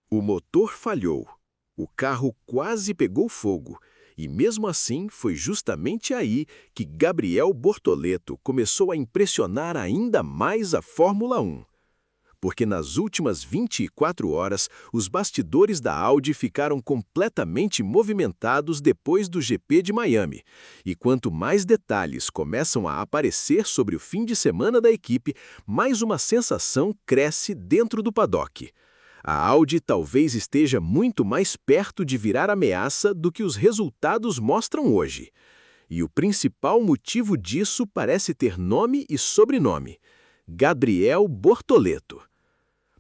O motor falhou. O carro quase pegou fogo. E mesmo assim, foi justamente aí que Gabriel Bortoleto começou a impressionar ainda mais a Fórmula 1. Porque nas últimas 24 horas, os bastidores da Audi ficaram completamente movimentados depois do GP de Miami. E quanto mais detalhes começam a aparecer sobre o fim de semana da equipe, mais uma sensação cresce dentro do paddock. A Audi talvez esteja muito mais perto de virar ameaça do que os resultados mostram hoje. E o principal motivo disso parece ter nome e sobrenome: Gabriel Bortoleto.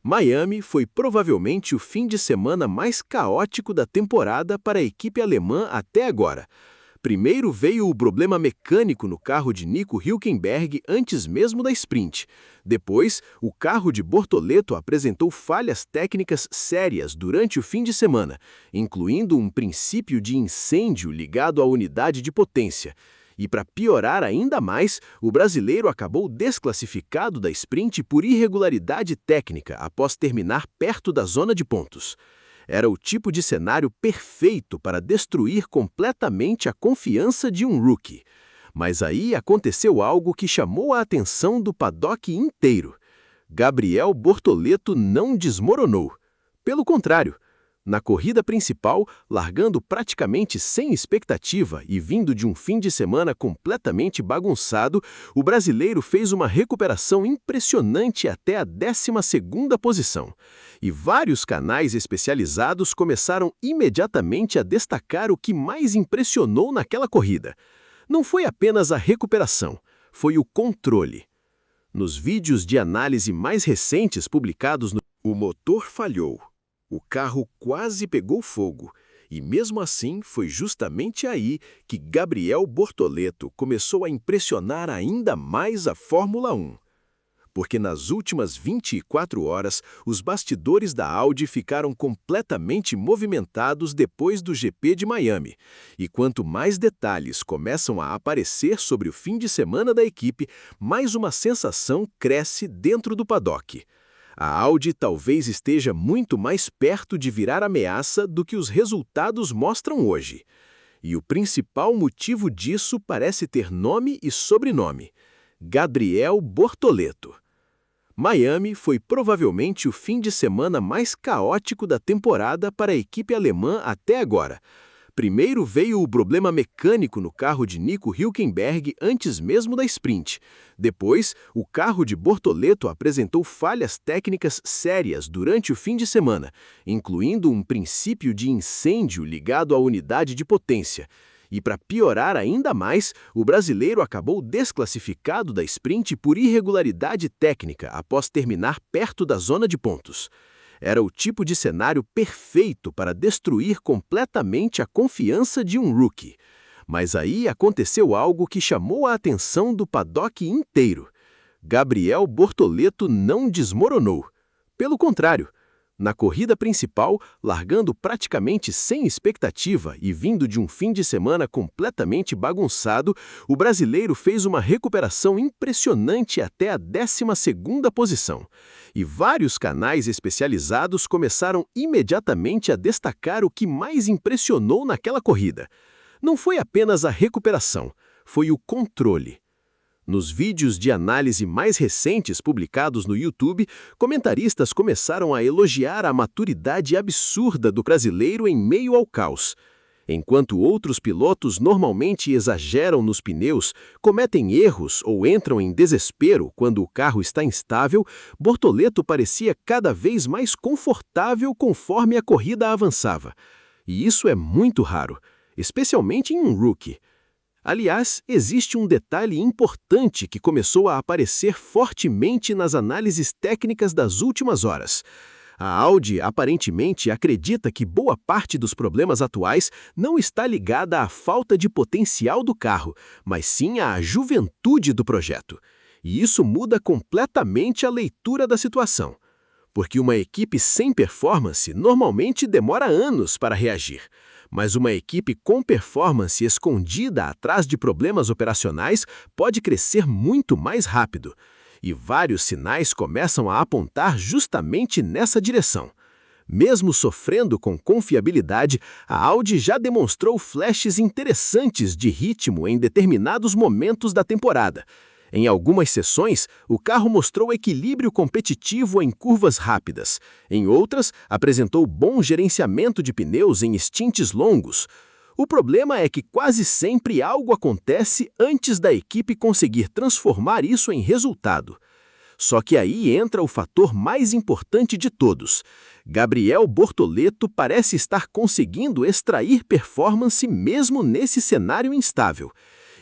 Miami foi provavelmente o fim de semana mais caótico da temporada para a equipe alemã até agora. Primeiro veio o problema mecânico no carro de Nico Hülkenberg antes mesmo da sprint. Depois, o carro de Bortoleto apresentou falhas técnicas sérias durante o fim de semana, incluindo um princípio de incêndio ligado à unidade de potência. E para piorar ainda mais, o brasileiro acabou desclassificado da sprint por irregularidade técnica após terminar perto da zona de pontos. Era o tipo de cenário perfeito para destruir completamente a confiança de um rookie. Mas aí aconteceu algo que chamou a atenção do paddock inteiro. Gabriel Bortoleto não desmoronou. Pelo contrário, na corrida principal, largando praticamente sem expectativa e vindo de um fim de semana completamente bagunçado, o brasileiro fez uma recuperação impressionante até a 12ª posição. E vários canais especializados começaram imediatamente a destacar o que mais impressionou naquela corrida. Não foi apenas a recuperação, foi o controle. Nos vídeos de análise mais recentes publicados no... O motor falhou. O carro quase pegou fogo, e mesmo assim foi justamente aí que Gabriel Bortoleto começou a impressionar ainda mais a Fórmula 1. Porque nas últimas 24 horas, os bastidores da Audi ficaram completamente movimentados depois do GP de Miami. E quanto mais detalhes começam a aparecer sobre o fim de semana da equipe, mais uma sensação cresce dentro do paddock. A Audi talvez esteja muito mais perto de virar ameaça do que os resultados mostram hoje. E o principal motivo disso parece ter nome e sobrenome: Gabriel Bortoleto. Miami foi provavelmente o fim de semana mais caótico da temporada para a equipe alemã até agora. Primeiro veio o problema mecânico no carro de Nico Hülkenberg antes mesmo da sprint. Depois, o carro de Bortoleto apresentou falhas técnicas sérias durante o fim de semana, incluindo um princípio de incêndio ligado à unidade de potência. E para piorar ainda mais, o brasileiro acabou desclassificado da sprint por irregularidade técnica após terminar perto da zona de pontos. Era o tipo de cenário perfeito para destruir completamente a confiança de um rookie. Mas aí aconteceu algo que chamou a atenção do paddock inteiro. Gabriel Bortoleto não desmoronou. Pelo contrário, na corrida principal, largando praticamente sem expectativa e vindo de um fim de semana completamente bagunçado, o brasileiro fez uma recuperação impressionante até a 12ª posição. E vários canais especializados começaram imediatamente a destacar o que mais impressionou naquela corrida. Não foi apenas a recuperação, foi o controle. Nos vídeos de análise mais recentes publicados no YouTube, comentaristas começaram a elogiar a maturidade absurda do brasileiro em meio ao caos. Enquanto outros pilotos normalmente exageram nos pneus, cometem erros ou entram em desespero quando o carro está instável, Bortoleto parecia cada vez mais confortável conforme a corrida avançava. E isso é muito raro, especialmente em um rookie. Aliás, existe um detalhe importante que começou a aparecer fortemente nas análises técnicas das últimas horas. A Audi aparentemente acredita que boa parte dos problemas atuais não está ligada à falta de potencial do carro, mas sim à juventude do projeto. E isso muda completamente a leitura da situação. Porque uma equipe sem performance normalmente demora anos para reagir. Mas uma equipe com performance escondida atrás de problemas operacionais pode crescer muito mais rápido. E vários sinais começam a apontar justamente nessa direção. Mesmo sofrendo com confiabilidade, a Audi já demonstrou flashes interessantes de ritmo em determinados momentos da temporada. Em algumas sessões, o carro mostrou equilíbrio competitivo em curvas rápidas. Em outras, apresentou bom gerenciamento de pneus em stints longos. O problema é que quase sempre algo acontece antes da equipe conseguir transformar isso em resultado. Só que aí entra o fator mais importante de todos. Gabriel Bortoleto parece estar conseguindo extrair performance mesmo nesse cenário instável.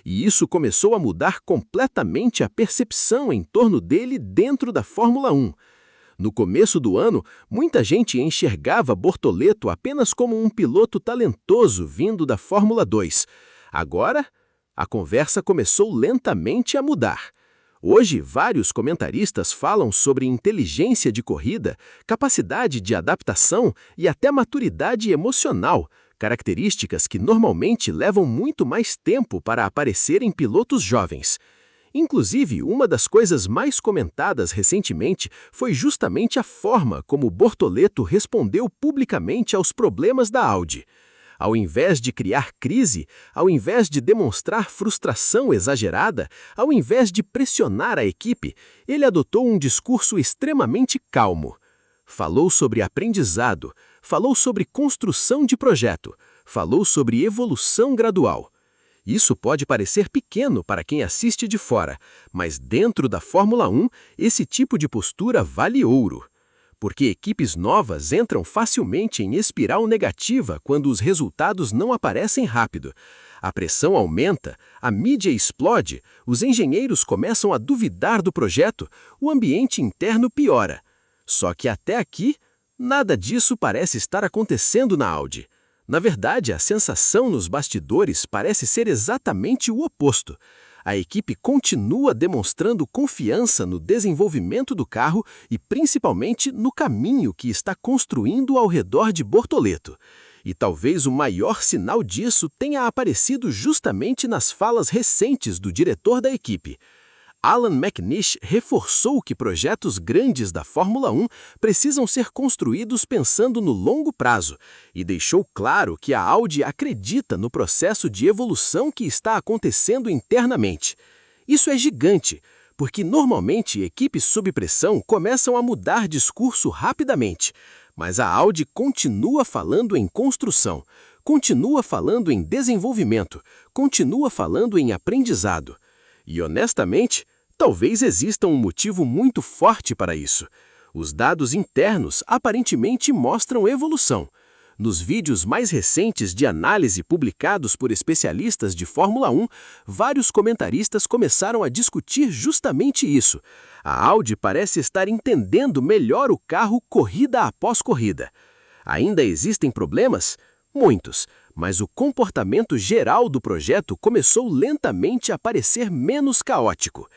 E isso começou a mudar completamente a percepção em torno dele dentro da Fórmula 1. No começo do ano, muita gente enxergava Bortoleto apenas como um piloto talentoso vindo da Fórmula 2. Agora, a conversa começou lentamente a mudar. Hoje, vários comentaristas falam sobre inteligência de corrida, capacidade de adaptação e até maturidade emocional, características que normalmente levam muito mais tempo para aparecer em pilotos jovens. Inclusive, uma das coisas mais comentadas recentemente foi justamente a forma como Bortoleto respondeu publicamente aos problemas da Audi. Ao invés de criar crise, ao invés de demonstrar frustração exagerada, ao invés de pressionar a equipe, ele adotou um discurso extremamente calmo. Falou sobre aprendizado, falou sobre construção de projeto, falou sobre evolução gradual. Isso pode parecer pequeno para quem assiste de fora, mas dentro da Fórmula 1, esse tipo de postura vale ouro. Porque equipes novas entram facilmente em espiral negativa quando os resultados não aparecem rápido. A pressão aumenta, a mídia explode, os engenheiros começam a duvidar do projeto, o ambiente interno piora. Só que até aqui, nada disso parece estar acontecendo na Audi. Na verdade, a sensação nos bastidores parece ser exatamente o oposto. A equipe continua demonstrando confiança no desenvolvimento do carro e principalmente no caminho que está construindo ao redor de Bortoleto. E talvez o maior sinal disso tenha aparecido justamente nas falas recentes do diretor da equipe. Alan McNish reforçou que projetos grandes da Fórmula 1 precisam ser construídos pensando no longo prazo e deixou claro que a Audi acredita no processo de evolução que está acontecendo internamente. Isso é gigante, porque normalmente equipes sob pressão começam a mudar discurso rapidamente, mas a Audi continua falando em construção, continua falando em desenvolvimento, continua falando em aprendizado. E honestamente, talvez exista um motivo muito forte para isso. Os dados internos aparentemente mostram evolução. Nos vídeos mais recentes de análise publicados por especialistas de Fórmula 1, vários comentaristas começaram a discutir justamente isso. A Audi parece estar entendendo melhor o carro corrida após corrida. Ainda existem problemas? Muitos, mas o comportamento geral do projeto começou lentamente a parecer menos caótico.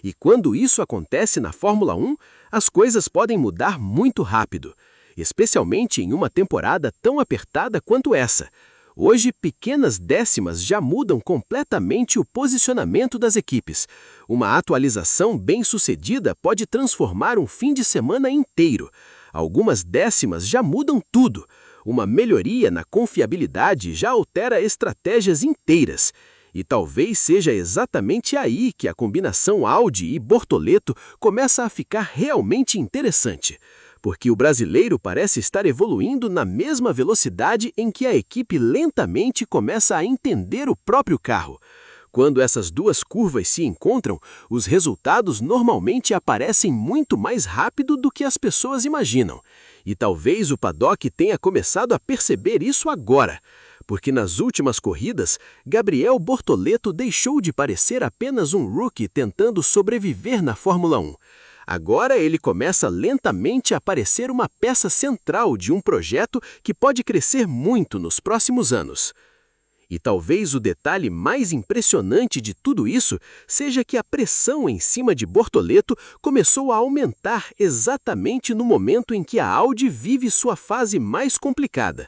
E quando isso acontece na Fórmula 1, as coisas podem mudar muito rápido, especialmente em uma temporada tão apertada quanto essa. Hoje, pequenas décimas já mudam completamente o posicionamento das equipes. Uma atualização bem-sucedida pode transformar um fim de semana inteiro. Algumas décimas já mudam tudo. Uma melhoria na confiabilidade já altera estratégias inteiras. E talvez seja exatamente aí que a combinação Audi e Bortoleto começa a ficar realmente interessante, porque o brasileiro parece estar evoluindo na mesma velocidade em que a equipe lentamente começa a entender o próprio carro. Quando essas duas curvas se encontram, os resultados normalmente aparecem muito mais rápido do que as pessoas imaginam. E talvez o paddock tenha começado a perceber isso agora, porque nas últimas corridas, Gabriel Bortoleto deixou de parecer apenas um rookie tentando sobreviver na Fórmula 1. Agora ele começa lentamente a parecer uma peça central de um projeto que pode crescer muito nos próximos anos. E talvez o detalhe mais impressionante de tudo isso seja que a pressão em cima de Bortoleto começou a aumentar exatamente no momento em que a Audi vive sua fase mais complicada.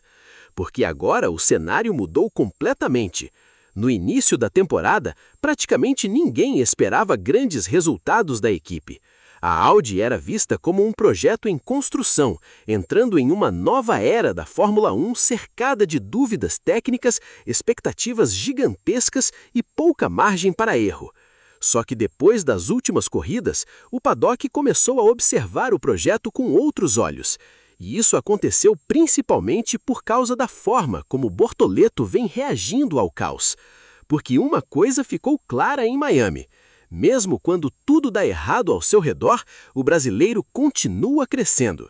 Porque agora o cenário mudou completamente. No início da temporada, praticamente ninguém esperava grandes resultados da equipe. A Audi era vista como um projeto em construção, entrando em uma nova era da Fórmula 1 cercada de dúvidas técnicas, expectativas gigantescas e pouca margem para erro. Só que depois das últimas corridas, o paddock começou a observar o projeto com outros olhos. E isso aconteceu principalmente por causa da forma como Bortoleto vem reagindo ao caos. Porque uma coisa ficou clara em Miami: mesmo quando tudo dá errado ao seu redor, o brasileiro continua crescendo.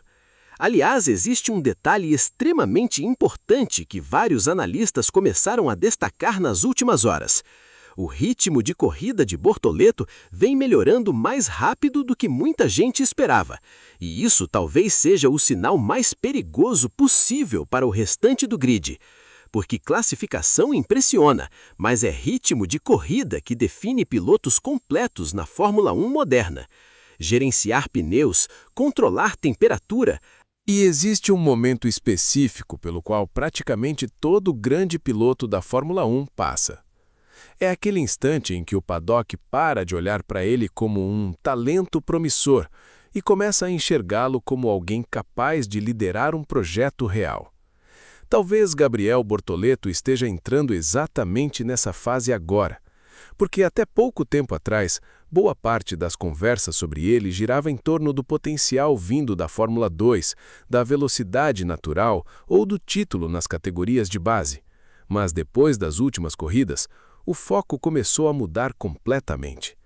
Aliás, existe um detalhe extremamente importante que vários analistas começaram a destacar nas últimas horas. O ritmo de corrida de Bortoleto vem melhorando mais rápido do que muita gente esperava. E isso talvez seja o sinal mais perigoso possível para o restante do grid. Porque classificação impressiona, mas é ritmo de corrida que define pilotos completos na Fórmula 1 moderna. Gerenciar pneus, controlar temperatura. E existe um momento específico pelo qual praticamente todo grande piloto da Fórmula 1 passa. É aquele instante em que o paddock para de olhar para ele como um talento promissor e começa a enxergá-lo como alguém capaz de liderar um projeto real. Talvez Gabriel Bortoleto esteja entrando exatamente nessa fase agora, porque até pouco tempo atrás, boa parte das conversas sobre ele girava em torno do potencial vindo da Fórmula 2, da velocidade natural ou do título nas categorias de base. Mas depois das últimas corridas, o foco começou a mudar completamente.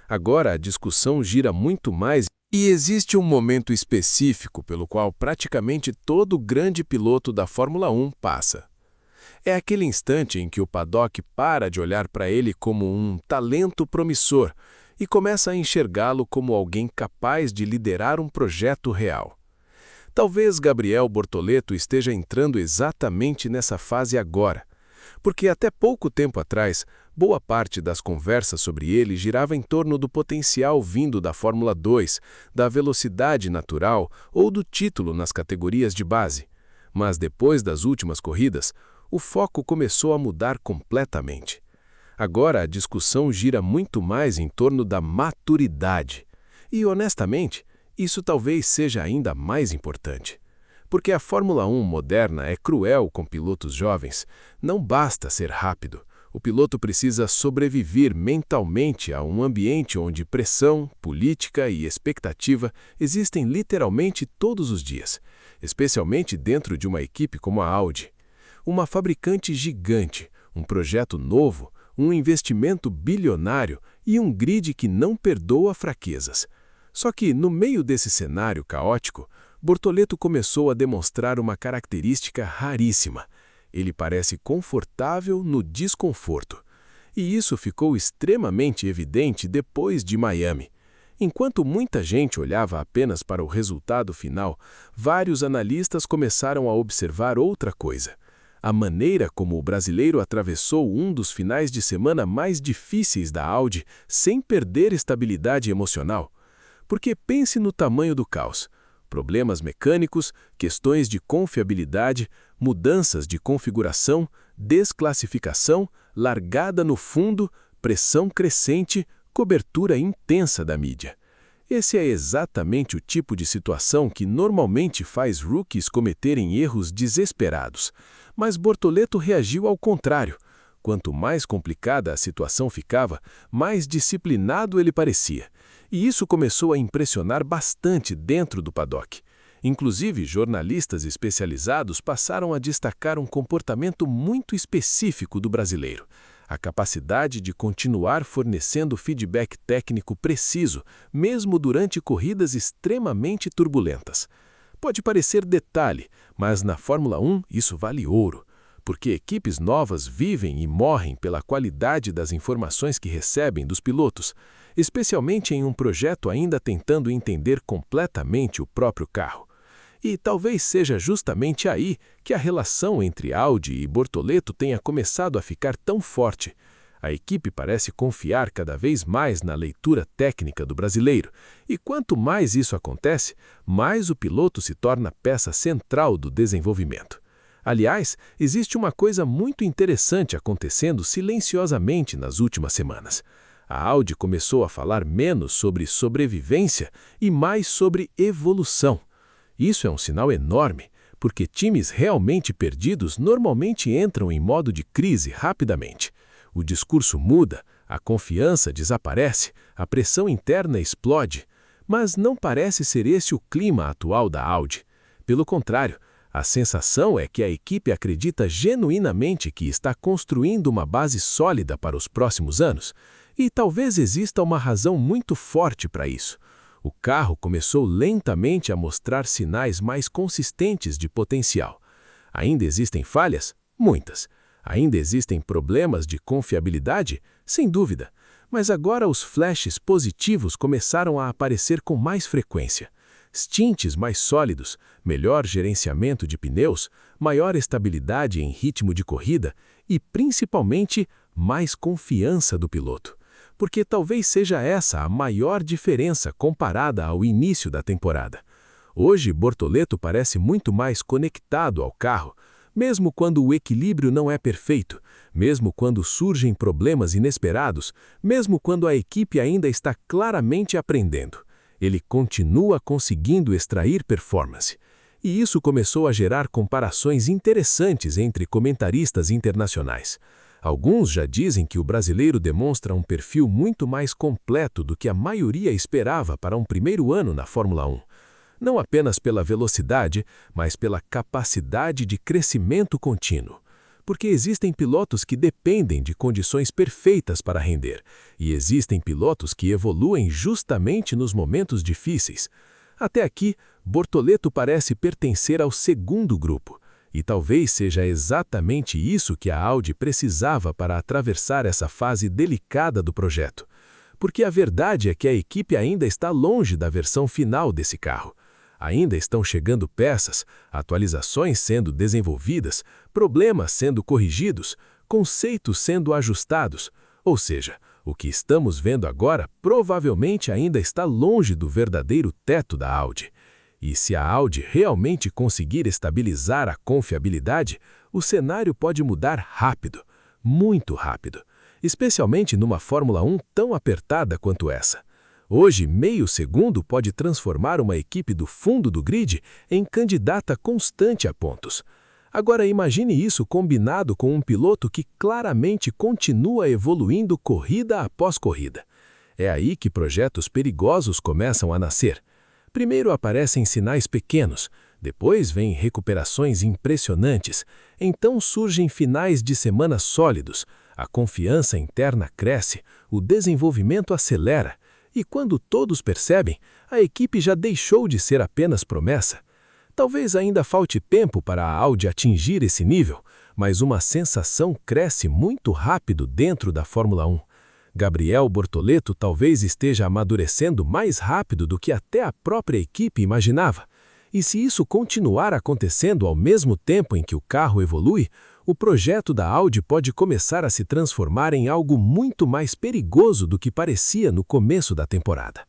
Agora a discussão gira muito mais e existe um momento específico pelo qual praticamente todo grande piloto da Fórmula 1 passa. É aquele instante em que o paddock para de olhar para ele como um talento promissor e começa a enxergá-lo como alguém capaz de liderar um projeto real. Talvez Gabriel Bortoleto esteja entrando exatamente nessa fase agora, porque até pouco tempo atrás, boa parte das conversas sobre ele girava em torno do potencial vindo da Fórmula 2, da velocidade natural ou do título nas categorias de base. Mas depois das últimas corridas, o foco começou a mudar completamente. Agora a discussão gira muito mais em torno da maturidade. E, honestamente, isso talvez seja ainda mais importante. Porque a Fórmula 1 moderna é cruel com pilotos jovens. Não basta ser rápido. O piloto precisa sobreviver mentalmente a um ambiente onde pressão, política e expectativa existem literalmente todos os dias, especialmente dentro de uma equipe como a Audi. Uma fabricante gigante, um projeto novo, um investimento bilionário e um grid que não perdoa fraquezas. Só que, no meio desse cenário caótico, Bortoleto começou a demonstrar uma característica raríssima. Ele parece confortável no desconforto. E isso ficou extremamente evidente depois de Miami. Enquanto muita gente olhava apenas para o resultado final, vários analistas começaram a observar outra coisa: a maneira como o brasileiro atravessou um dos finais de semana mais difíceis da Audi sem perder estabilidade emocional. Porque pense no tamanho do caos. Problemas mecânicos, questões de confiabilidade, mudanças de configuração, desclassificação, largada no fundo, pressão crescente, cobertura intensa da mídia. Esse é exatamente o tipo de situação que normalmente faz rookies cometerem erros desesperados. Mas Bortoleto reagiu ao contrário. Quanto mais complicada a situação ficava, mais disciplinado ele parecia. E isso começou a impressionar bastante dentro do paddock. Inclusive, jornalistas especializados passaram a destacar um comportamento muito específico do brasileiro: a capacidade de continuar fornecendo feedback técnico preciso, mesmo durante corridas extremamente turbulentas. Pode parecer detalhe, mas na Fórmula 1 isso vale ouro, porque equipes novas vivem e morrem pela qualidade das informações que recebem dos pilotos, especialmente em um projeto ainda tentando entender completamente o próprio carro. E talvez seja justamente aí que a relação entre Audi e Bortoleto tenha começado a ficar tão forte. A equipe parece confiar cada vez mais na leitura técnica do brasileiro, e quanto mais isso acontece, mais o piloto se torna peça central do desenvolvimento. Aliás, existe uma coisa muito interessante acontecendo silenciosamente nas últimas semanas. A Audi começou a falar menos sobre sobrevivência e mais sobre evolução. Isso é um sinal enorme, porque times realmente perdidos normalmente entram em modo de crise rapidamente. O discurso muda, a confiança desaparece, a pressão interna explode. Mas não parece ser esse o clima atual da Audi. Pelo contrário, a sensação é que a equipe acredita genuinamente que está construindo uma base sólida para os próximos anos, e talvez exista uma razão muito forte para isso. O carro começou lentamente a mostrar sinais mais consistentes de potencial. Ainda existem falhas? Muitas. Ainda existem problemas de confiabilidade? Sem dúvida. Mas agora os flashes positivos começaram a aparecer com mais frequência. Stints mais sólidos, melhor gerenciamento de pneus, maior estabilidade em ritmo de corrida e, principalmente, mais confiança do piloto. Porque talvez seja essa a maior diferença comparada ao início da temporada. Hoje, Bortoleto parece muito mais conectado ao carro, mesmo quando o equilíbrio não é perfeito, mesmo quando surgem problemas inesperados, mesmo quando a equipe ainda está claramente aprendendo. Ele continua conseguindo extrair performance. E isso começou a gerar comparações interessantes entre comentaristas internacionais. Alguns já dizem que o brasileiro demonstra um perfil muito mais completo do que a maioria esperava para um primeiro ano na Fórmula 1. Não apenas pela velocidade, mas pela capacidade de crescimento contínuo. Porque existem pilotos que dependem de condições perfeitas para render, e existem pilotos que evoluem justamente nos momentos difíceis. Até aqui, Bortoleto parece pertencer ao segundo grupo, e talvez seja exatamente isso que a Audi precisava para atravessar essa fase delicada do projeto. Porque a verdade é que a equipe ainda está longe da versão final desse carro. Ainda estão chegando peças, atualizações sendo desenvolvidas, problemas sendo corrigidos, conceitos sendo ajustados. Ou seja, o que estamos vendo agora provavelmente ainda está longe do verdadeiro teto da Audi. E se a Audi realmente conseguir estabilizar a confiabilidade, o cenário pode mudar rápido, muito rápido, especialmente numa Fórmula 1 tão apertada quanto essa. Hoje, meio segundo pode transformar uma equipe do fundo do grid em candidata constante a pontos. Agora imagine isso combinado com um piloto que claramente continua evoluindo corrida após corrida. É aí que projetos perigosos começam a nascer. Primeiro aparecem sinais pequenos, depois vêm recuperações impressionantes, então surgem finais de semana sólidos, a confiança interna cresce, o desenvolvimento acelera. E quando todos percebem, a equipe já deixou de ser apenas promessa. Talvez ainda falte tempo para a Audi atingir esse nível, mas uma sensação cresce muito rápido dentro da Fórmula 1. Gabriel Bortoleto talvez esteja amadurecendo mais rápido do que até a própria equipe imaginava. E se isso continuar acontecendo ao mesmo tempo em que o carro evolui, o projeto da Audi pode começar a se transformar em algo muito mais perigoso do que parecia no começo da temporada.